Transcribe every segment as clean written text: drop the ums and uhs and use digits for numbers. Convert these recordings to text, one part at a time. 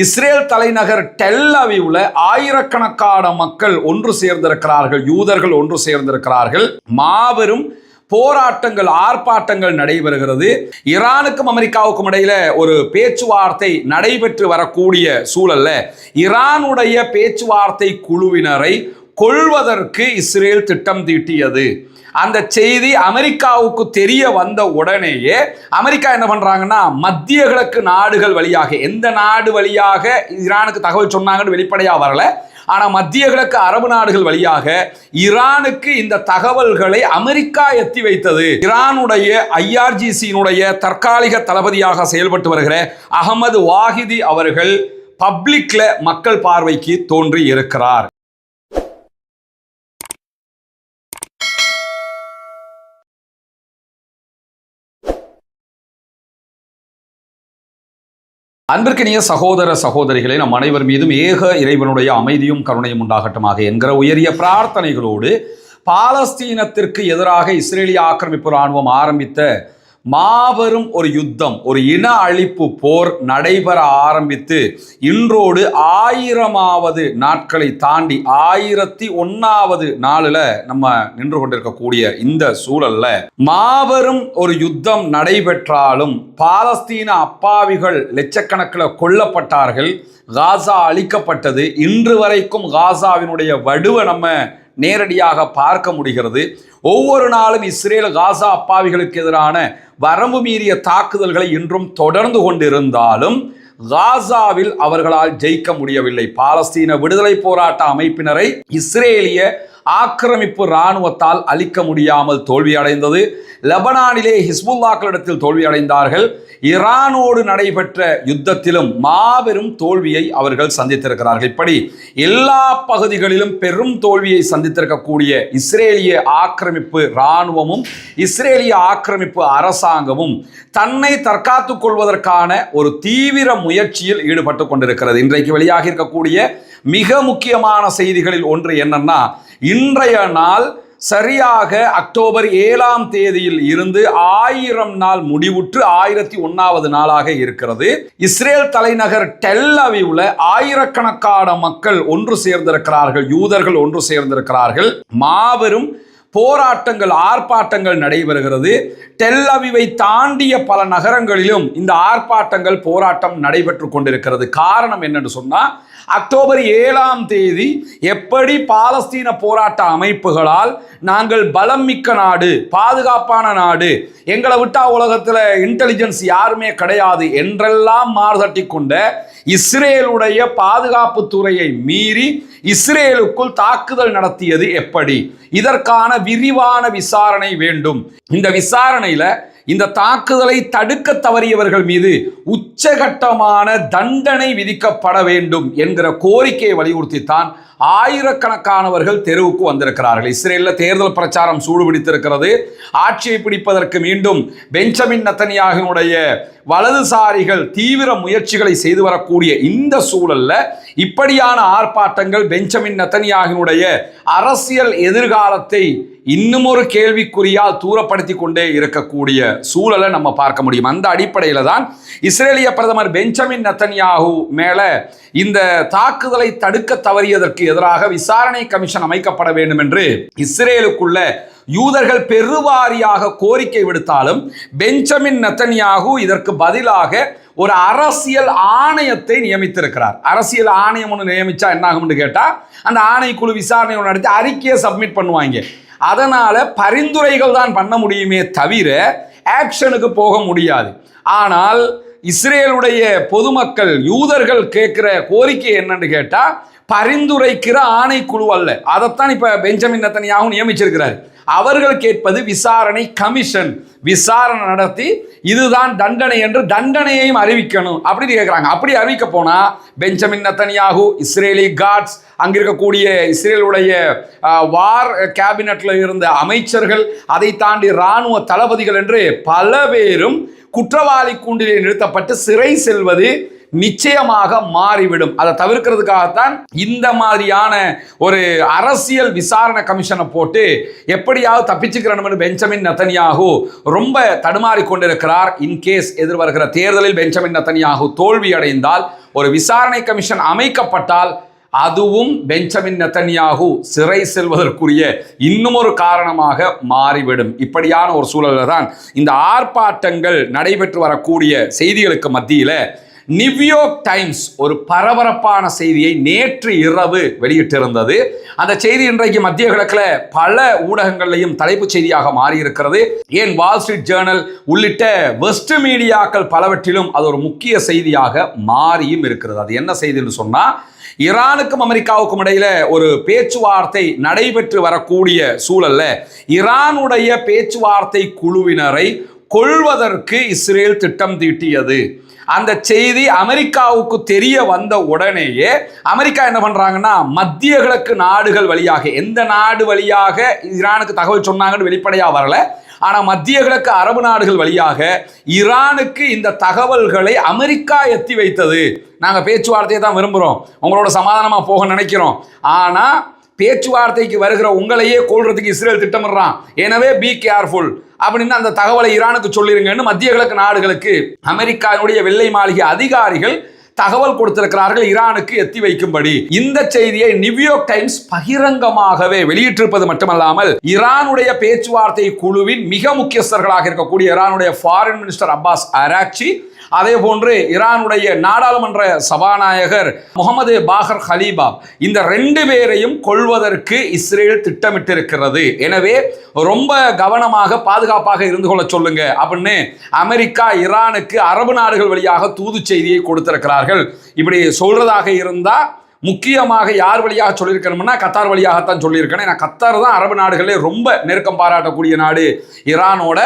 Israel தலைநகர் del அவீவ்ல ஆயிரக்கணக்கான மக்கள் ஒன்று சேர்ந்திருக்கிறார்கள், யூதர்கள் ஒன்று சேர்ந்திருக்கிறார்கள். மாபெரும் போராட்டங்கள், ஆர்ப்பாட்டங்கள் நடைபெறுகிறது. ஈரானுக்கும் அமெரிக்காவுக்கும் இடையில ஒரு பேச்சுவார்த்தை நடைபெற்று வரக்கூடிய சூழல்ல ஈரானுடைய பேச்சுவார்த்தை குழுவினரை கொல்வதற்கு இஸ்ரேல் திட்டம் தீட்டியது. அந்த செய்தி அமெரிக்காவுக்கு தெரிய வந்த உடனேயே அமெரிக்கா என்ன பண்றாங்கன்னா, மத்திய கிழக்கு நாடுகள் வழியாக, எந்த நாடு வழியாக ஈரானுக்கு தகவல் சொன்னாங்கன்னு வெளிப்படையா வரல, ஆனா மத்திய கிழக்கு அரபு நாடுகள் வழியாக ஈரானுக்கு இந்த தகவல்களை அமெரிக்கா எத்தி வைத்தது. ஈரானுடைய IRGC-னுடைய தற்காலிக தளபதியாக செயல்பட்டு வருகிற அகமது வாஹிதி அவர்கள் பப்ளிக்ல மக்கள் பார்வைக்கு தோன்றி இருக்கிறார். அன்பிற்கினிய சகோதர சகோதரிகளை, நம் அனைவர் மீதும் ஏக இறைவனுடைய அமைதியும் கருணையும் உண்டாகட்டுமாக என்கிற உயரிய பிரார்த்தனைகளோடு, பாலஸ்தீனத்திற்கு எதிராக இஸ்ரேலிய ஆக்கிரமிப்பு இராணுவம் ஆரம்பித்த மாபெரும் ஒரு யுத்தம், ஒரு இன அழிப்பு போர் நடைபெற ஆரம்பித்து இன்றோடு 1000வது நாட்களை தாண்டி 1001வது நாளில் நம்ம நின்று கொண்டிருக்கக்கூடிய இந்த சூழல்ல மாபெரும் ஒரு யுத்தம் நடைபெற்றாலும் பாலஸ்தீன அப்பாவிகள் லட்சக்கணக்கில் கொல்லப்பட்டார்கள், காசா அழிக்கப்பட்டது. இன்று வரைக்கும் காசாவினுடைய வடுவை நம்ம நேரடியாக பார்க்க முடிகிறது. ஒவ்வொரு நாளும் இஸ்ரேல் காசா அப்பாவிகளுக்கு எதிரான வரம்பு மீறிய தாக்குதல்களை இன்றும் தொடர்ந்து கொண்டிருந்தாலும் காசாவில் அவர்களால் ஜெயிக்க முடியவில்லை. பாலஸ்தீன விடுதலை போராட்ட அமைப்பினரை இஸ்ரேலிய ஆக்கிரமிப்பு இராணுவத்தால் அழிக்க முடியாமல் தோல்வியடைந்தது. லெபனானிலே ஹிஸ்புல்லாக்களிடத்தில் தோல்வியடைந்தார்கள். ஈரானோடு நடைபெற்ற யுத்தத்திலும் மாபெரும் தோல்வியை அவர்கள் சந்தித்திருக்கிறார்கள். இப்படி எல்லா பகுதிகளிலும் பெரும் தோல்வியை சந்தித்திருக்கக்கூடிய இஸ்ரேலிய ஆக்கிரமிப்பு இராணுவமும் இஸ்ரேலிய ஆக்கிரமிப்பு அரசாங்கமும் தன்னை தற்காத்துக் கொள்வதற்கான ஒரு தீவிர முயற்சியில் ஈடுபட்டு கொண்டிருக்கிறது. இன்றைக்கு வெளியாக இருக்கக்கூடிய மிக முக்கியமான செய்திகளில் ஒன்று என்னன்னா, இன்றைய நாள் சரியாக அக்டோபர் 7ஆம் தேதியில் இருந்து 1000 நாள் முடிவுற்று 1001வது நாளாக இருக்கிறது. இஸ்ரேல் தலைநகர் டெல் அவீவ்ல ஆயிரக்கணக்கான மக்கள் ஒன்று சேர்ந்திருக்கிறார்கள், யூதர்கள் ஒன்று சேர்ந்திருக்கிறார்கள். மாபெரும் போராட்டங்கள், ஆர்ப்பாட்டங்கள் நடைபெறுகிறது. டெல் அவீவை தாண்டிய பல நகரங்களிலும் இந்த ஆர்ப்பாட்டங்கள், போராட்டம் நடைபெற்று கொண்டிருக்கிறது. காரணம் என்னன்னு சொன்னா, அக்டோபர் 7ஆம் தேதி எப்படி பாலஸ்தீன போராட்ட அமைப்புகளால் நாங்கள் பலம் மிக்க நாடு, பாதுகாப்பான நாடு, எங்களை விட்டா உலகத்தில் இன்டெலிஜென்ஸ் யாருமே கிடையாது என்றெல்லாம் மாறுதட்டி கொண்ட இஸ்ரேலுடைய பாதுகாப்பு துறையை மீறி இஸ்ரேலுக்குள் தாக்குதல் நடத்தியது எப்படி? இதற்கான விரிவான விசாரணை வேண்டும். இந்த விசாரணையில இந்த தாக்குதலை தடுக்க தவறியவர்கள் மீது உச்சகட்டமான தண்டனை விதிக்கப்பட வேண்டும் என்கிற கோரிக்கையை வலியுறுத்தித்தான் ஆயிரக்கணக்கானவர்கள் தெருவுக்கு வந்திருக்கிறார்கள். இஸ்ரேலில் தேர்தல் பிரச்சாரம் சூடுபிடித்திருக்கிறது. ஆட்சியை பிடிப்பதற்கு மீண்டும் பெஞ்சமின் நெத்தன்யாகுவினுடைய வலதுசாரிகள் தீவிர முயற்சிகளை செய்து வரக்கூடிய இந்த சூழல்ல இப்படியான ஆர்ப்பாட்டங்கள் பெஞ்சமின் நெத்தன்யாகுவினுடைய அரசியல் எதிர்காலத்தை இன்னும் ஒரு கேள்விக்குறியால் தூரப்படுத்தி கொண்டே இருக்கக்கூடிய சூழலை நம்ம பார்க்க முடியும். அந்த அடிப்படையில் தான் இஸ்ரேலிய பிரதமர் பெஞ்சமின் நெத்தன்யாகு மேல இந்த தாக்குதலை தடுக்க தவறியதற்கு எதிராக விசாரணை கமிஷன் அமைக்கப்பட வேண்டும் என்று இஸ்ரேலுக்குள்ள யூதர்கள் பெருவாரியாக கோரிக்கை விடுத்தாலும் பெஞ்சமின் நெத்தன்யாகு இதற்கு பதிலாக ஒரு அரசியல் ஆணையத்தை நியமித்திருக்கிறார். அரசியல் ஆணையம் ஒன்று நியமிச்சா என்ன ஆகும்னு கேட்டா, அந்த ஆணைக்குழு விசாரணை நடத்தி அறிக்கையை சப்மிட் பண்ணுவாங்க. அதனால பரிந்துரைகள் தான் பண்ண முடியுமே தவிர ஆக்ஷனுக்கு போக முடியாது. ஆனால் இஸ்ரேலுடைய பொதுமக்கள், யூதர்கள் கேட்கிற கோரிக்கை என்னன்னு கேட்டா, பரிந்துரைக்கிற ஆணைக்குழு அல்ல. அதைத்தான் இப்ப பெஞ்சமின் நெத்தன்யாகு நியமிச்சிருக்கிறார். அவர்கள் கேட்பது விசாரணை கமிஷன். விசாரணை நடத்தி இதுதான் தண்டனை என்று தண்டனையையும் அறிவிக்கணும் அப்படின்னு கேட்கிறாங்க. அப்படி அறிவிக்க போனா பெஞ்சமின் நெத்தன்யாகு, இஸ்ரேலி காட்ஸ், அங்கிருக்கக்கூடிய இஸ்ரேலுடைய வார் கேபினட்ல இருந்த அமைச்சர்கள், அதை தாண்டி இராணுவ தளபதிகள் என்று பல பேரும் குற்றவாளி கூண்டிலே நிறுத்தப்பட்டு சிறை செல்வது நிச்சயமாக மாறிவிடும். அதை தவிர்க்கிறதுக்காகத்தான் இந்த மாதிரியான ஒரு அரசியல் விசாரணை கமிஷனை போட்டு எப்படியாவது தப்பிச்சுக்கிறோம் பெஞ்சமின் நெதன்யாகு ரொம்ப தடுமாறி கொண்டிருக்கிறார். இன்கேஸ் எதிர்வருகிற தேர்தலில் பெஞ்சமின் நெதன்யாகு தோல்வி அடைந்தால், ஒரு விசாரணை கமிஷன் அமைக்கப்பட்டால், அதுவும் பெஞ்சமின் நெதன்யாகு சிறை செல்வதற்குரிய இன்னும் ஒரு காரணமாக மாறிவிடும். இப்படியான ஒரு சூழலில் தான் இந்த ஆர்ப்பாட்டங்கள் நடைபெற்று வரக்கூடிய செய்திகளுக்கு மத்தியில் நியூயார்க் டைம்ஸ் ஒரு பரபரப்பான செய்தியை நேற்று இரவு வெளியிட்டிருந்தது. அந்த செய்தி இன்றைக்கு மத்திய கிழக்கில் பல ஊடகங்களையும் தலைப்புச் செய்தியாக மாறியிருக்கிறது. ஏன் வால் ஸ்ட்ரீட் ஜேர்னல் உள்ளிட்ட வெஸ்ட் மீடியாக்கள் பலவற்றிலும் அது ஒரு முக்கிய செய்தியாக மாறியும் இருக்கிறது. அது என்ன செய்தின்னு சொன்னா, ஈரானுக்கும் அமெரிக்காவுக்கும் இடையில ஒரு பேச்சுவார்த்தை நடைபெற்று வரக்கூடிய சூழல்ல ஈரானுடைய பேச்சுவார்த்தை குழுவினரை கொல்வதற்கு இஸ்ரேல் திட்டம் தீட்டியது. அந்த செய்தி அமெரிக்காவுக்கு தெரிய வந்த உடனேயே அமெரிக்கா என்ன பண்றாங்கன்னா, மத்திய கிழக்கு நாடுகள் வழியாக, எந்த நாடு வழியாக ஈரானுக்கு தகவல் சொன்னாங்கன்னு வெளிப்படையா வரல, ஆனா மத்திய கிழக்கு அரபு நாடுகள் வழியாக ஈரானுக்கு இந்த தகவல்களை அமெரிக்கா எத்தி வைத்தது. நாங்க பேச்சுவார்த்தையை தான் விரும்புறோம், உங்களோட சமாதானமா போக நினைக்கிறோம், ஆனா பேச்சுவார்த்தைக்கு வருகிற உங்களையே கொல்றதுக்கு இஸ்ரேல் திட்டமிடுறான், எனவே பி கேர்ஃபுல் அப்படின்னு அந்த தகவலை ஈரானுக்கு சொல்லிருங்கன்னு மத்திய கிழக்கு நாடுகளுக்கு அமெரிக்காவுடைய வெள்ளை மாளிகை அதிகாரிகள் தகவல் கொடுத்திருக்கிறார்கள் ஈரானுக்கு எத்தி வைக்கும்படி. இந்த செய்தியை நியூயார்க் டைம்ஸ் பகிரங்கமாகவே வெளியிட்டிருப்பது மட்டுமல்லாமல், ஈரானுடைய பேச்சுவார்த்தை குழுவின் மிக முக்கியஸ்தர்களாக இருக்கக்கூடிய ஈரானுடைய ஃபாரின் மினிஸ்டர் அப்பாஸ் அராக்சி, அதே போன்று ஈரானுடைய நாடாளுமன்ற சபாநாயகர் முகமது பாகர் ஹலீபாப், இந்த 2 பேரையும் கொல்வதற்கு இஸ்ரேல் திட்டமிட்டிருக்கிறது. எனவே ரொம்ப கவனமாக பாதுகாப்பாக இருந்து கொள்ள சொல்லுங்க அப்படின்னு அமெரிக்கா ஈரானுக்கு அரபு நாடுகள் வழியாக தூது செய்தியை கொடுத்திருக்கிறார்கள். இப்படி சொல்றதாக இருந்தா முக்கியமாக யார் வழியாக சொல்லியிருக்கணும்னா கத்தார் வழியாகத்தான் சொல்லியிருக்கணும். ஏன்னா கத்தார் தான் அரபு நாடுகளே ரொம்ப நெருக்கம் பாராட்டக்கூடிய நாடு ஈரானோட.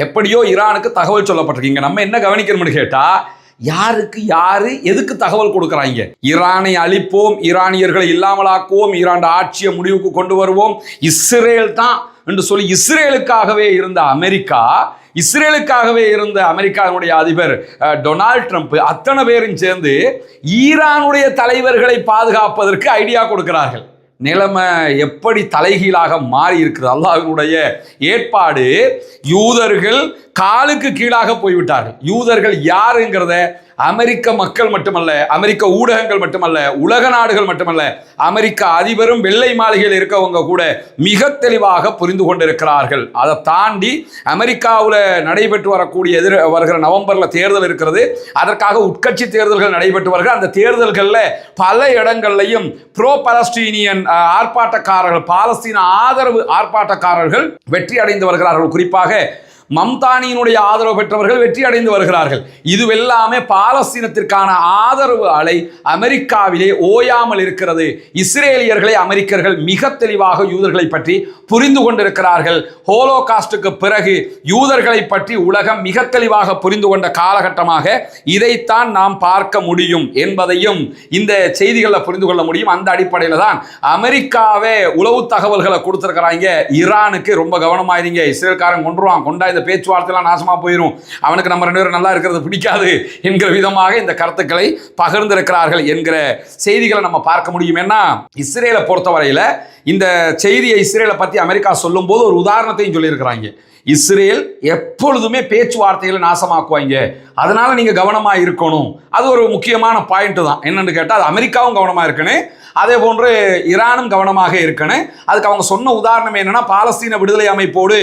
எப்படியோ ஈரானுக்கு தகவல் சொல்லப்பட்டிருக்கீங்க. நம்ம என்ன கவனிக்கணும்னு கேட்டா, யாருக்கு யாரு எதுக்கு தகவல் கொடுக்குறாங்க? ஈரானை அழிப்போம், ஈரானியர்களை இல்லாமலாக்குவோம், ஈரான் ஆட்சியை முடிவுக்கு கொண்டு வருவோம், இஸ்ரேல் தான் என்று சொல்லி இஸ்ரேலுக்காகவே இருந்த அமெரிக்கா, இஸ்ரேலுக்காகவே இருந்த அமெரிக்காவுடைய அதிபர் டொனால்ட் ட்ரம்ப், அத்தனை பேரும் சேர்ந்து ஈரானுடைய தலைவர்களை பாதுகாப்பதற்கு ஐடியா கொடுக்கிறார்கள். நிலைமை எப்படி தலைகீழாக மாறி இருக்கிறது. அல்லாஹ்வினுடைய ஏற்பாடு, யூதர்கள் காலுக்கு கீழாக போய்விட்டார்கள். யூதர்கள் யாருங்கிறத அமெரிக்க மக்கள் மட்டுமல்ல, அமெரிக்க ஊடகங்கள் மட்டுமல்ல, உலக நாடுகள் மட்டுமல்ல, அமெரிக்க அதிபரும் வெள்ளை மாளிகையில் இருக்கவங்க கூட மிக தெளிவாக புரிந்து கொண்டிருக்கிறார்கள். அதை தாண்டி அமெரிக்காவில் நடைபெற்று வரக்கூடிய வருகிற நவம்பரில் தேர்தல் இருக்கிறது. அதற்காக உட்கட்சி தேர்தல்கள் நடைபெற்று வருகிற அந்த தேர்தல்களில் பல இடங்கள்லையும் ப்ரோ பாலஸ்தீனியன் ஆர்ப்பாட்டக்காரர்கள், பாலஸ்தீன ஆதரவு ஆர்ப்பாட்டக்காரர்கள் வெற்றி அடைந்து வருகிறார்கள். குறிப்பாக மம்தானியினுடைய ஆதரவு பெற்றவர்கள் வெற்றி அடைந்து வருகிறார்கள். இதுவெல்லாமே பாலஸ்தீனத்திற்கான ஆதரவு அலை அமெரிக்காவிலே ஓயாமல் இருக்கிறது. இஸ்ரேலியர்களை அமெரிக்கர்கள் மிக தெளிவாக யூதர்களை பற்றி புரிந்து கொண்டிருக்கிறார்கள். ஹோலோகாஸ்டுக்கு பிறகு யூதர்களை பற்றி உலகம் மிக தெளிவாக புரிந்து கொண்ட காலகட்டமாக இதைத்தான் நாம் பார்க்க முடியும் என்பதையும் இந்த செய்திகளில் புரிந்து கொள்ள முடியும். அந்த அடிப்படையில் தான் அமெரிக்காவே உளவு தகவல்களை கொடுத்திருக்கிறாங்க. ஈரானுக்கு ரொம்ப கவனமாயிருங்க, இஸ்ரேல்காரன் கொண்டா இந்த பேச்சுவார்த்தைலாம் நாசமா போயிடும், அவனுக்கு நம்ம 2 பேரும் நல்லா இருக்கிறது பிடிக்காது என்கிற விதமாக இந்த கருத்துக்களை பகிர்ந்திருக்கிறார்கள் என்கிற செய்திகளை நம்ம பார்க்க முடியும். ஏன்னா இஸ்ரேலை பொறுத்தவரையில் இந்த செய்தியை இஸ்ரேலை பற்றி அமெரிக்கா சொல்லும் போது ஒரு உதாரணத்தையும் சொல்லியிருக்கிறாங்க. இஸ்ரேல் எப்பொழுதுமே பேச்சுவார்த்தைகளை நாசமாக்குவாங்க, அதனால நீங்க கவனமா இருக்கணும். அது ஒரு முக்கியமான பாயிண்ட் தான். என்னன்னு கேட்டால், அது அமெரிக்காவும் கவனமா இருக்கணும், அதே போன்று ஈரானும் கவனமாக இருக்கணும். அதுக்கு அவங்க சொன்ன உதாரணம் என்னன்னா, பாலஸ்தீன விடுதலை அமைப்போடு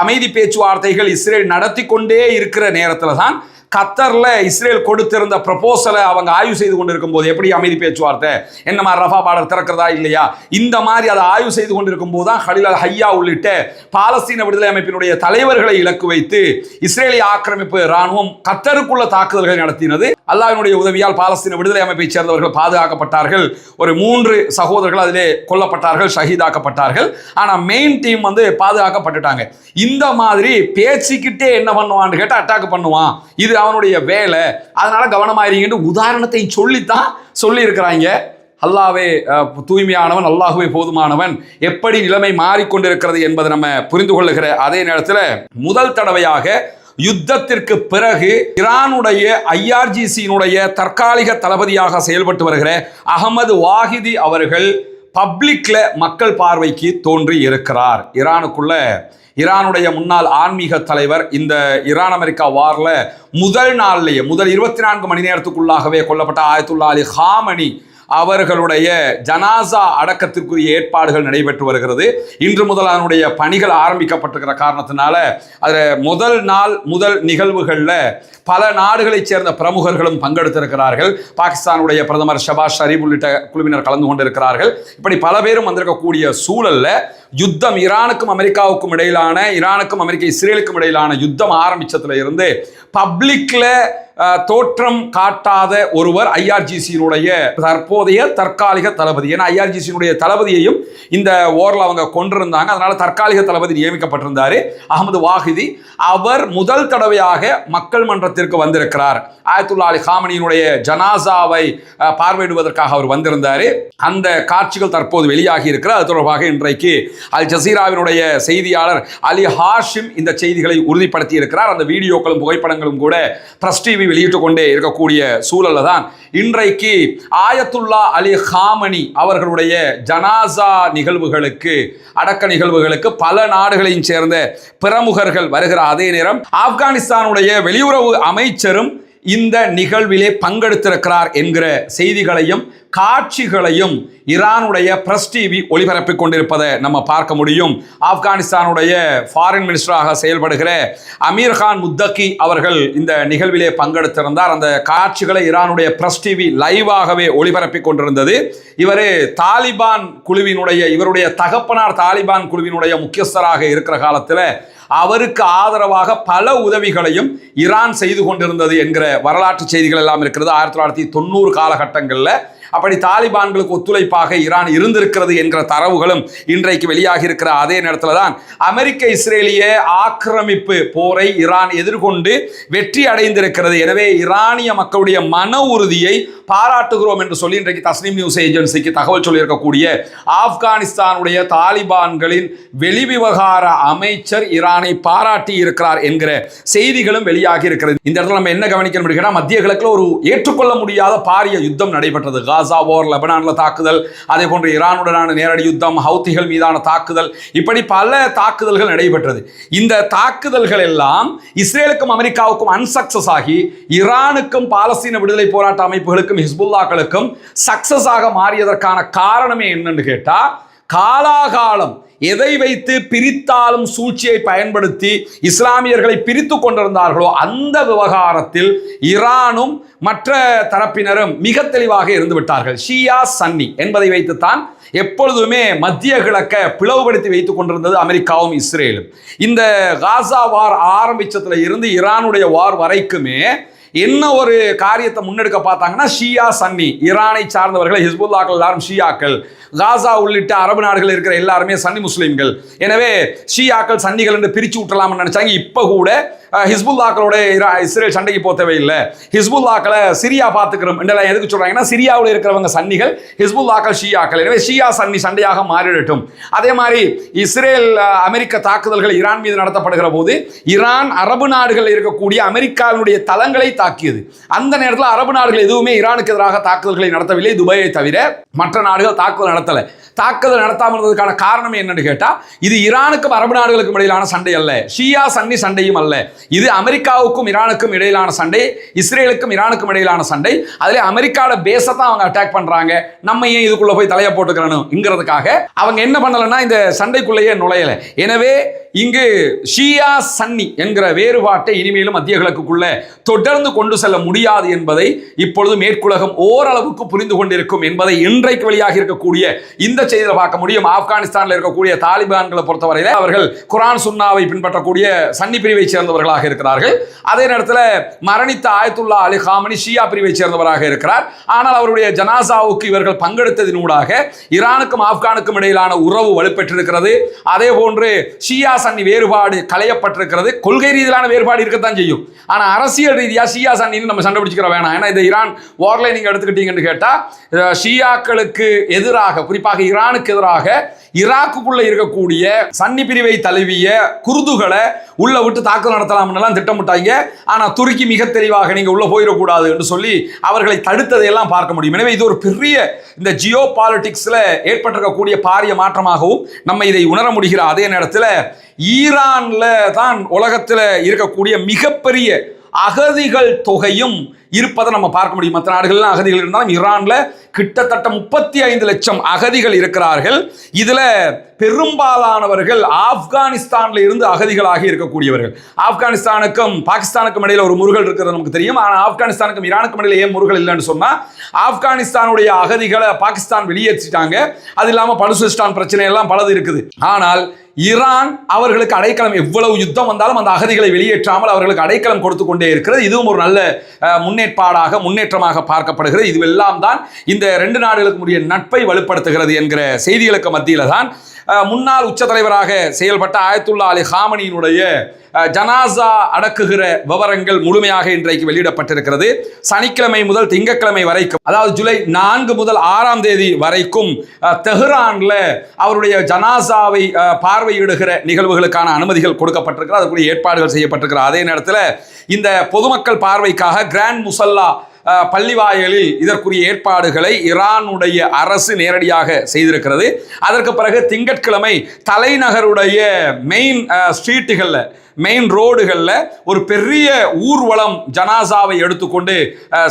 அமைதி பேச்சுவார்த்தைகள் இஸ்ரேல் நடத்தி கொண்டே இருக்கிற நேரத்தில் தான் கத்தர்ல இஸ்ரேல் கொடுத்திருந்த ப்ரொபோசலை அவங்க ஆய்வு செய்து கொண்டிருக்கும் போது, எப்படி அமைதி பேச்சுவார்த்தை, என்ன மாதிரி ரஃபா பார்டர் திறக்கிறதா இல்லையா, இந்த மாதிரி அதை ஆய்வு செய்து கொண்டிருக்கும் போது தான் ஹலீல் அல் ஹையா உள்ளிட்ட பாலஸ்தீன விடுதலை அமைப்பினுடைய தலைவர்களை இலக்கு வைத்து இஸ்ரேலிய ஆக்கிரமிப்பு இராணுவம் கத்தருக்குள்ள தாக்குதல்களை நடத்தினது. அல்லாஹ்வினுடைய உதவியால் பாலஸ்தீன விடுதலை அமைப்பை சேர்ந்தவர்கள் பாதுகாக்கப்பட்டார்கள். ஒரு 3 சகோதரர்கள் அதிலே கொல்லப்பட்டார்கள், ஷஹீதாக்கப்பட்டார்கள். ஆனால் மெயின் டீம் பாதுகாக்கப்பட்டுட்டாங்க. இந்த மாதிரி பேசிக்கிட்டே என்ன பண்ணுவான்னு கேட்டால் அட்டாக் பண்ணுவான், இது அவனுடைய வேலை, அதனால கவனமாயிருங்கன்னு உதாரணத்தை சொல்லித்தான் சொல்லி இருக்கிறாங்க. அல்லாஹ்வே தூய்மையானவன், அல்லாஹ்வே போதுமானவன். எப்படி நிலைமை மாறிக்கொண்டிருக்கிறது என்பதை நம்ம புரிந்து கொள்ளுகிற அதே நேரத்தில் முதல் தடவையாக யுத்தத்திற்கு பிறகு ஈரானுடைய IRGC-னுடைய தற்காலிக தளபதியாக செயல்பட்டு வருகிற அகமது வாஹிதி அவர்கள் பப்ளிக்ல மக்கள் பார்வைக்கு தோன்றி இருக்கிறார். ஈரானுடைய முன்னாள் ஆன்மீக தலைவர் இந்த ஈரான் அமெரிக்கா வார்ல முதல் 24 மணி நேரத்துக்குள்ளாகவே கொல்லப்பட்ட ஆயத்துல்லா அலி ஹாமனி அவர்களுடைய ஜனாசா அடக்கத்திற்குரிய ஏற்பாடுகள் நடைபெற்று வருகிறது. இன்று முதல் அதனுடைய பணிகள் ஆரம்பிக்கப்பட்டிருக்கிற காரணத்தினால முதல் நிகழ்வுகளில் பல நாடுகளைச் சேர்ந்த பிரமுகர்களும் பங்கெடுத்திருக்கிறார்கள். பாகிஸ்தானுடைய பிரதமர் ஷபாஸ் ஷரீப் உள்ளிட்ட குழுவினர் கலந்து கொண்டிருக்கிறார்கள். இப்படி பல பேரும் வந்திருக்கக்கூடிய சூழல்ல யுத்தம் ஈரானுக்கும் அமெரிக்காவுக்கும் இடையிலான இஸ்ரேலுக்கும் இடையிலான யுத்தம் ஆரம்பிச்சதுல இருந்து பப்ளிக்ல தோற்றம் காட்டாத ஒருவர் IRGC-னுடைய தற்போதைய தற்காலிக தளபதி. ஏன்னா IRGC-னுடைய தளபதியையும் இந்த ஓரில் அவங்க கொண்டிருந்தாங்க. அதனால தற்காலிக தளபதி நியமிக்கப்பட்டிருந்தாரு அகமது வாஹிதி. அவர் முதல் தடவையாக மக்கள் மன்றத்திற்கு வந்திருக்கிறார். ஆயத்துல்லா அலி ஹாமனியினுடைய ஜனாசாவை பார்வையிடுவதற்காக அவர் வந்திருந்தாரு. அந்த காட்சிகள் தற்போது வெளியாகி இருக்கிறார். அது தொடர்பாக இன்றைக்கு அல் ஜசீராவினுடைய செய்தியாளர் அலி ஹாஷிம் இந்த செய்திகளை உறுதிப்படுத்தி இருக்கிறார். அந்த வீடியோக்களும் புகைப்படங்களும் கூட பிரஸ் டிவி வெளியிட்டுக் கொண்டே இருக்கக்கூடிய சூழல்ல தான் இன்றைக்கு ஆயத்துல்லா அலி ஹாமனி அவர்களுடைய ஜனாசா அடக்க நிகழ்வுகளுக்கு பல நாடுகளையும் சேர்ந்த பிரமுகர்கள் வருகிற அதே நேரம் ஆப்கானிஸ்தானுடைய வெளியுறவு அமைச்சரும் இந்த நிகழ்விலே பங்கெடுத்திருக்கிறார் என்கிற செய்திகளையும் காட்சிகளையும் ஈரானுடைய பிரஸ் டிவி ஒளிபரப்பிக் கொண்டிருப்பதை நம்ம பார்க்க முடியும். ஆப்கானிஸ்தானுடைய ஃபாரின் மினிஸ்டராக செயல்படுகிற அமீர் கான் முத்தகி அவர்கள் இந்த நிகழ்விலே பங்கெடுத்திருந்தார். அந்த காட்சிகளை ஈரானுடைய பிரஸ் டிவி லைவாகவே ஒளிபரப்பிக் கொண்டிருந்தது. இவருடைய தகப்பனார் தாலிபான் குழுவினுடைய முக்கியஸ்தராக இருக்கிற காலத்தில் அவருக்கு ஆதரவாக பல உதவிகளையும் ஈரான் செய்து கொண்டிருந்தது என்கிற வரலாற்று செய்திகள் எல்லாம் இருக்கிறது. 1990 காலகட்டங்களில் அப்படி தாலிபான்களுக்கு ஒத்துழைப்பாக ஈரான் இருந்திருக்கிறது என்கிற தரவுகளும் இன்றைக்கு வெளியாகி இருக்கிற அதே நேரத்தில் தான் அமெரிக்க இஸ்ரேலிய ஆக்கிரமிப்பு போரை ஈரான் எதிர்கொண்டு வெற்றி அடைந்திருக்கிறது. எனவே ஈரானிய மக்களுடைய மன உறுதியை பாராட்டுகிறோம் என்று சொல்லி இன்றைக்கு தஸ்னீம் நியூஸ் ஏஜென்சிக்கு தகவல் சொல்லியிருக்கக்கூடிய ஆப்கானிஸ்தானுடைய தாலிபான்களின் வெளிவிவகார அமைச்சர் ஈரானை பாராட்டி இருக்கிறார் என்கிற செய்திகளும் வெளியாகி இருக்கிறது. இந்த இடத்துல நம்ம என்ன கவனிக்கணும் அப்படின்னா, மத்திய கிழக்கில் ஒரு ஏற்றுக்கொள்ள முடியாத பாரிய யுத்தம் நடைபெற்றது. காசா போர், லெபனான்ல தாக்குதல், அதே போன்று ஈரானுடனான நேரடி யுத்தம், ஹவுத்திகள் மீதான தாக்குதல், இப்படி பல தாக்குதல்கள் நடைபெற்றது. இந்த தாக்குதல்கள் எல்லாம் இஸ்ரேலுக்கும் அமெரிக்காவுக்கும் அன்சக்சஸ் ஆகி ஈரானுக்கும் பாலஸ்தீன விடுதலை போராட்ட அமைப்புகளுக்கும் ஹிஸ்புல்லாக்களுக்கும் சக்சஸ் ஆக மாறியதற்கான காரணமே என்னன்னு கேட்டா, காலாகாலம் எதை வைத்து பிரித்தாலும் சூழ்ச்சியை பயன்படுத்தி இஸ்லாமியர்களை பிரித்து கொண்டிருந்தார்களோ அந்த விவகாரத்தில் ஈரானும் மற்ற தரப்பினரும் மிக தெளிவாக இருந்து விட்டார்கள். ஷியா சன்னி என்பதை வைத்துத்தான் எப்பொழுதுமே மத்திய கிழக்க பிளவுபடுத்தி வைத்துக் கொண்டிருந்தது அமெரிக்காவும் இஸ்ரேலும். இந்த காசா வார் ஆரம்பிச்சதுல இருந்து ஈரானுடைய வார் வரைக்குமே என்ன ஒரு காரியத்தை முன்னெடுக்க பார்த்தாங்கன்னா, ஷியா சன்னி, ஈரானை சார்ந்தவர்கள், ஹிஸ்புல்லாக்கள் எல்லாரும் ஷியாக்கள், காசா உள்ளிட்ட அரபு நாடுகள் இருக்கிற எல்லாருமே சன்னி முஸ்லிம்கள். எனவே ஷியாக்கள் சன்னிகள் என்று பிரிச்சு விட்டலாம்னு நினைச்சாங்க. இப்ப கூட ஹிஸ்புல்லாக்களோட இஸ்ரேல் சண்டைக்கு போக தேவையில்லை, ஹிஸ்புல்லாக்களை சிரியா பார்த்துக்கிறோம் என்றெல்லாம் எதுக்கு சொல்றாங்கன்னா, சிரியாவில் இருக்கிறவங்க சன்னிகள், ஹிஸ்புல்லாக்கள் ஷியாக்கள். எனவே ஷியா சன்னி சண்டையாக மாறிடட்டும். அதே மாதிரி இஸ்ரேல் அமெரிக்க தாக்குதல்கள் ஈரான் மீது நடத்தப்படுகிற போது ஈரான் அரபு நாடுகள் இருக்கக்கூடிய அமெரிக்காவினுடைய தளங்களை தாக்கியது. அந்த நேரத்தில் அரபு நாடுகள் எதுவுமே ஈரானுக்கு எதிராக தாக்குதல்களை நடத்தவில்லை, துபாயை தவிர மற்ற நாடுகள் தாக்குதல் நடத்தலை. தாக்குதல் நடத்தாமல் இருந்ததுக்கான காரணம் என்னன்னு கேட்டா, இது ஈரானுக்கும் அரபு நாடுகளுக்கும் இடையிலான சண்டை அல்ல, ஷியா சன்னி சண்டையும் அல்ல, இது அமெரிக்காவுக்கும் ஈரானுக்கும் இடையிலான சண்டை, இஸ்ரேலுக்கும் ஈரானுக்கும் இடையிலான சண்டை. அதுல அமெரிக்காவோட பேஸை தான் அவங்க அட்டாக் பண்றாங்க, நம்ம ஏன் இதுக்குள்ள போய் தலையை போட்டுக்கிறனுங்கிறதுக்காக அவங்க என்ன பண்ணலன்னா இந்த சண்டைக்குள்ளேயே நுழையல. எனவே இங்கு ஷியா சன்னி என்கிற வேறுபாட்டை இனிமேலும் மத்திய கிழக்குக்குள்ள தொடர்ந்து கொண்டு செல்ல முடியாது என்பதை இப்பொழுது மேற்குலகம் ஓரளவுக்கு புரிந்து கொண்டிருக்கும் என்பதை இன்றைக்கு வெளியாக இருக்கக்கூடிய இந்த செய்தியில் பார்க்க முடியும். ஆப்கானிஸ்தானில் இருக்கக்கூடிய தாலிபான்களை பொறுத்தவரையில் அவர்கள் குரான் சுன்னாவை பின்பற்றக்கூடிய சன்னி பிரிவை சேர்ந்தவர்களாக இருக்கிறார்கள். அதே நேரத்தில் மரணித்த ஆயத்துல்லா அலி ஹாமனி ஷியா பிரிவை சேர்ந்தவராக இருக்கிறார். ஆனால் அவருடைய ஜனாசாவுக்கு இவர்கள் பங்கெடுத்ததினூடாக ஈரானுக்கும் ஆப்கானுக்கும் இடையிலான உறவு வலுப்பெற்றிருக்கிறது. அதே போன்று ஷியா சன்னி வேறுபாடு களையப்பட்டிருக்கிறது. கொள்கை ரீதியிலான வேறுபாடு இருக்கத்தான் செய்யும், ஆனா அரசியல் ரீதியா ஷியா சன்னின்னு நம்ம சண்டை பிடிச்சிக்கிற வேணாம். ஏன்னா இந்த ஈரான் வார்ல நீங்க எடுத்துக்கிட்டீங்கன்னு கேட்டா, ஷியாக்களுக்கு எதிராக, குறிப்பாக ஈரானுக்கு எதிராக ஈராக்குக்குள்ள இருக்கக்கூடிய சன்னி பிரிவை தழுவிய குர்துகளை உள்ள விட்டு தாக்குதல் நடத்தலாம் போகலாம்னு திட்டமிட்டாங்க. ஆனால் துருக்கி மிக தெளிவாக நீங்க உள்ள போயிடக்கூடாது என்று சொல்லி அவர்களை தடுத்ததை எல்லாம் பார்க்க முடியும். எனவே இது ஒரு பெரிய இந்த ஜியோ பாலிடிக்ஸ்ல ஏற்பட்டிருக்கக்கூடிய பாரிய மாற்றமாகவும் நம்ம இதை உணர முடிகிற அதே நேரத்தில் ஈரான்ல தான் உலகத்தில் இருக்கக்கூடிய மிகப்பெரிய அகதிகள் தொகையும் இருப்பதை நம்ம பார்க்க முடியும். மற்ற நாடுகள்லாம் அகதிகள் இருந்தாலும் ஈரான்ல கிட்டத்தட்ட 35 லட்சம் அகதிகள் இருக்கிறார்கள். இதுல பெரும்பாலானவர்கள் ஆப்கானிஸ்தான்ல இருந்து அகதிகளாக இருக்கக்கூடியவர்கள். ஆப்கானிஸ்தானுக்கும் பாகிஸ்தானுக்கும் இடையில ஒரு முருகல் இருக்கிறது நமக்கு தெரியும். ஆனால் ஆப்கானிஸ்தானுக்கும் ஈரானுக்கும் இடையில ஏன் முருகல் இல்லைன்னு சொன்னா, ஆப்கானிஸ்தானுடைய அகதிகளை பாகிஸ்தான் வெளியேற்றிட்டாங்க. அது இல்லாம பலுசிஸ்தான் பிரச்சனை எல்லாம் பலது இருக்குது. ஆனால் ஈரான் அவர்களுக்கு அடைக்கலம், எவ்வளவு யுத்தம் வந்தாலும் அந்த அகதிகளை வெளியேற்றாமல் அவர்களுக்கு அடைக்கலம் கொடுத்து கொண்டே இருக்கிறது. இதுவும் ஒரு நல்ல முன்னேற்றமாக பார்க்கப்படுகிறது. இதுவெல்லாம் தான் இந்த 2 நாடுகளுக்கு உரிய நட்பை வலுப்படுத்துகிறது என்கிற செய்திகளுக்கு மத்தியில தான் முன்னாள் உச்ச தலைவராக செயல்பட்ட ஆயத்துல்லா அலி காமனியினுடைய ஜனாசா அடக்குகிற விவரங்கள் முழுமையாக இன்றைக்கு வெளியிடப்பட்டிருக்கிறது. சனிக்கிழமை முதல் திங்கட்கிழமை வரைக்கும், அதாவது ஜூலை 4 முதல் 6ஆம் தேதி வரைக்கும் தெஹ்ரான்ல அவருடைய ஜனாசாவை பார்வையிடுகிற நிகழ்வுகளுக்கான அனுமதிகள் கொடுக்கப்பட்டிருக்கிறது. அதுக்குரிய ஏற்பாடுகள் செய்யப்பட்டிருக்கிற அதே நேரத்தில் இந்த பொதுமக்கள் பார்வைக்காக கிராண்ட் முசல்லா பள்ளிவாயலில் இதற்குரிய ஏற்பாடுகளை ஈரானுடைய அரசு நேரடியாக செய்திருக்கிறது. அதற்கு பிறகு திங்கட்கிழமை தலைநகருடைய மெயின் ஸ்ட்ரீட்டுகளில், மெயின் ரோடுகளில் ஒரு பெரிய ஊர்வலம் ஜனாசாவை எடுத்துக்கொண்டு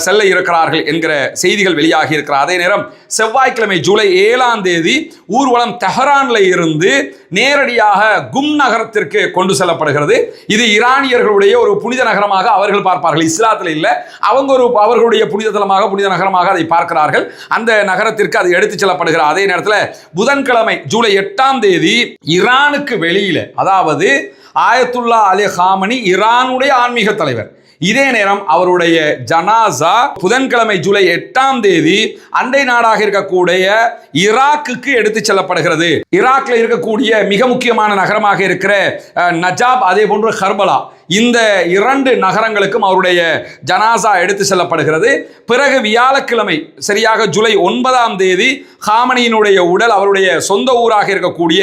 செல்ல இருக்கிறார்கள் என்கிற செய்திகள் வெளியாகி இருக்கிற அதே நேரம் செவ்வாய்க்கிழமை ஜூலை 7ஆம் தேதி ஊர்வலம் தெஹ்ரான்ல இருந்து நேரடியாக கும் நகரத்திற்கு கொண்டு செல்லப்படுகிறது. இது ஈரானியர்களுடைய ஒரு புனித நகரமாக அவர்கள் பார்ப்பார்கள். இஸ்லாத்தில் இல்லை, அவர்களுடைய புனித தலமாக, புனித நகரமாக அதை பார்க்கிறார்கள். அந்த நகரத்திற்கு அது எடுத்துச் செல்லப்படுகிற அதே நேரத்தில் புதன்கிழமை ஜூலை 8ஆம் தேதி ஈரானுக்கு வெளியில, அதாவது ஆயத்துல்லா அலி காமனி ஈரானுடைய ஆன்மீக தலைவர், இதே நேரம் அவருடைய ஜனாசா புதன்கிழமை ஜூலை 8ஆம் தேதி அண்டை நாடாக இருக்கக்கூடிய ஈராக்குக்கு எடுத்துச் செல்லப்படுகிறது. ஈராக்ல இருக்கக்கூடிய மிக முக்கியமான நகரமாக இருக்கிற நஜாப், அதே போன்று கர்பலா, இந்த 2 நகரங்களுக்கும் அவருடைய ஜனாசா எடுத்து செல்லப்படுகிறது. பிறகு வியாழக்கிழமை சரியாக ஜூலை 9ஆம் தேதி காமனியினுடைய உடல் அவருடைய சொந்த ஊராக இருக்கக்கூடிய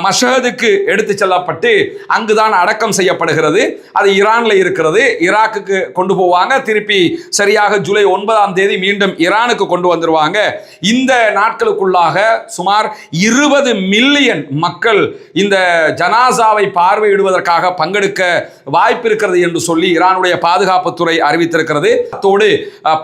மஷஹதுக்கு எடுத்து செல்லப்பட்டு அங்குதான் அடக்கம் செய்யப்படுகிறது. அது ஈரான்ல இருக்கிறது. ஈராக்குக்கு கொண்டு போவாங்க. திருப்பி சரியாக ஜூலை 9ஆம் தேதி மீண்டும் ஈரானுக்கு கொண்டு வந்துருவாங்க. இந்த நாட்களுக்குள்ளாக சுமார் 20 மில்லியன் மக்கள் இந்த ஜனாசாவை பார்வையிடுவதற்காக பங்கெடுக்க வாய்ப்பு இருக்கிறது என்று சொல்லி ஈரானுடைய பாதுகாப்புத்துறை அறிவித்திருக்கிறது. அத்தோடு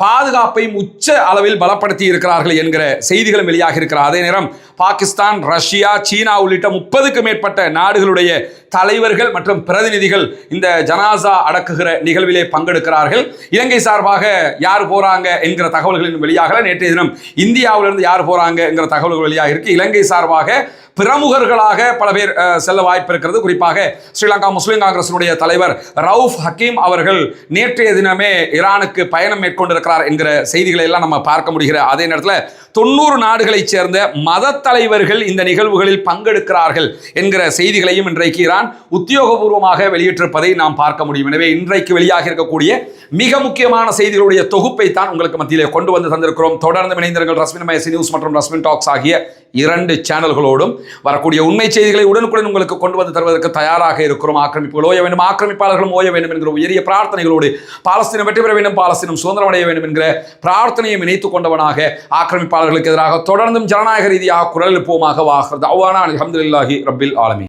பாதுகாப்பை உச்ச அளவில் பலப்படுத்தி இருக்கிறார்கள் என்கிற செய்திகளும் வெளியாக இருக்கிற அதே நேரம் பாகிஸ்தான், ரஷ்யா, சீனா உள்ளிட்ட 30க்கும் மேற்பட்ட நாடுகளுடைய தலைவர்கள் மற்றும் பிரதிநிதிகள் இந்த ஜனாசா அடக்குகிற நிகழ்விலே பங்கெடுக்கிறார்கள். இலங்கை சார்பாக யார் போறாங்க என்கிற தகவல்களின் வெளியாக நேற்றைய தினம் இந்தியாவிலிருந்து யார் போறாங்க என்கிற தகவல்கள் வெளியாக இருக்கு. இலங்கை சார்பாக பிரமுகர்களாக பல பேர் செல்ல வாய்ப்பு இருக்கிறது. குறிப்பாக ஸ்ரீலங்கா முஸ்லிம் காங்கிரசினுடைய தலைவர் ரவுஃப் ஹக்கீம் அவர்கள் நேற்றைய தினமே ஈரானுக்கு பயணம் மேற்கொண்டிருக்கிறார் என்கிற செய்திகளை எல்லாம் நம்ம பார்க்க முடிகிற அதே நேரத்தில் 90 நாடுகளைச் சேர்ந்த மத தலைவர்கள் இந்த நிகழ்வுகளில் பங்கெடுக்கிறார்கள் என்கிற செய்திகளையும் இன்றைக்கு ஈரான் உத்தியோகபூர்வமாக வெளியிட்டிருப்பதை நாம் பார்க்க முடியும். எனவே இன்றைக்கு வெளியாக இருக்கக்கூடிய மிக முக்கியமான செய்திகளுடைய தொகுப்பை தான் உங்களுக்கு மத்தியிலே கொண்டு வந்து தந்திருக்கிறோம். தொடர்ந்து இணைந்திருங்கள். ரஸ்மின் மயசி நியூஸ் மற்றும் ரஸ்மின் டாக்ஸ் ஆகிய 2 சேனல்களோடும் வரக்கூடிய உண்மை செய்திகளை உடனுக்குடன் உங்களுக்கு கொண்டு வந்து தருவதற்கு தயாராக இருக்கிறோம். ஆக்கிரமிப்புகள் ஓய வேண்டும், ஆக்கிரமிப்பாளர்களும் ஓய வேண்டும் என்கிற உயரிய பிரார்த்தனைகளோடு பாலஸ்தீனம் வெற்றி பெற வேண்டும், பாலஸ்தீனம் சுதந்திரம் அடைய வேண்டும் என்கிற பிரார்த்தனையை இணைத்துக் கொண்டவனாக ஆக்கிரமிப்பாளர்களுக்கு எதிராக தொடர்ந்தும் ஜனநாயக ரீதியாக குரல் எழுப்புவோமாக. வாஹர் தஅவானா அல்ஹம்துலில்லாஹி ரப்பில் ஆலமீன்.